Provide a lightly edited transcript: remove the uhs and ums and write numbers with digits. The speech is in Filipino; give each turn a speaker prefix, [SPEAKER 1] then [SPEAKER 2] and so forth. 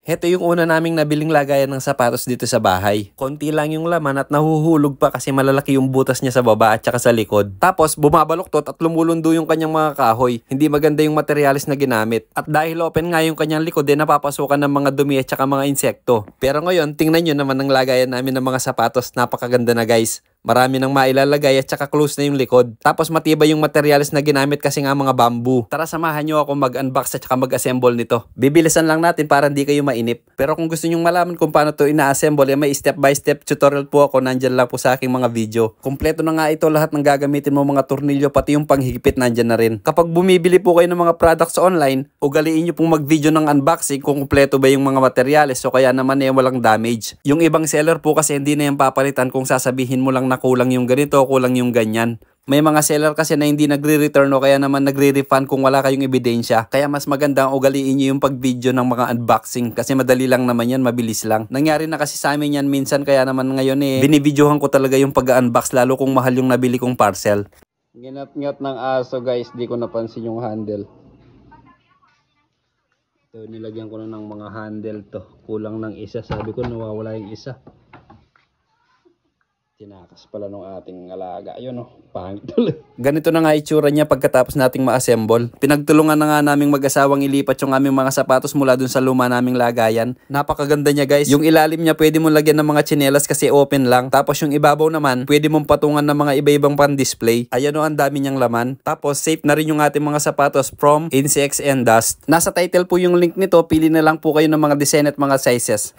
[SPEAKER 1] Heto yung una naming nabiling lagayan ng sapatos dito sa bahay. Konti lang yung laman at nahuhulog pa kasi malalaki yung butas niya sa baba at saka sa likod. Tapos bumabaluktot at lumulundo yung kanyang mga kahoy. Hindi maganda yung materyales na ginamit. At dahil open nga yung kanyang likod, napapasukan ng mga dumi at saka mga insekto. Pero ngayon, tingnan nyo naman ang lagayan namin ng mga sapatos. Napakaganda na guys. Marami nang mailalagay at saka close na yung likod. Tapos matibay yung materyales na ginamit kasi nga mga bamboo. Tara samahan nyo ako mag-unbox at saka mag-assemble nito. Bibilisan lang natin para hindi kayo mainip. Pero kung gusto nyong malaman kung paano to ina-assemble, may step by step tutorial po ako. Nandyan lang po sa aking mga video. Kompleto na nga ito, lahat ng gagamitin mo, mga tornilyo, pati yung panghigpit nandyan na rin. Kapag bumibili po kayo ng mga products online, ugaliin nyo pong mag-video ng unboxing kung kompleto ba yung mga materyales o kaya naman walang damage. Yung ibang seller po kasi hindi na yung papalitan kung sasabihin mo lang na kulang yung ganito, kulang yung ganyan. May mga seller kasi na hindi nagre-return o kaya naman nagre-refund kung wala kayong ebidensya. Kaya mas maganda ang ugaliin nyo yung pag-video ng mga unboxing kasi madali lang naman yan, mabilis lang. Nangyari na kasi sa amin yan minsan kaya naman ngayon binibidyohan ko talaga yung pag-unbox lalo kung mahal yung nabili kong parcel. Ginat-ngat ng aso guys, di ko napansin yung handle. Ito, nilagyan ko na ng mga handle to. Kulang ng isa, sabi ko nawawala yung isa. Tinakas pala nung ating alaga. Ayun pangit tuloy. Ganito na nga itsura niya pagkatapos nating ma-assemble. Pinagtulungan na nga naming mag-asawang ilipat yung aming mga sapatos mula dun sa luma naming lagayan. Napakaganda niya guys. Yung ilalim niya pwede mong lagyan ng mga tsinelas kasi open lang. Tapos yung ibabaw naman pwede mong patungan ng mga iba-ibang pan-display. Ayan ang dami niyang laman. Tapos safe na rin yung ating mga sapatos from insects and dust. Nasa title po yung link nito. Pili na lang po kayo ng mga design at mga sizes.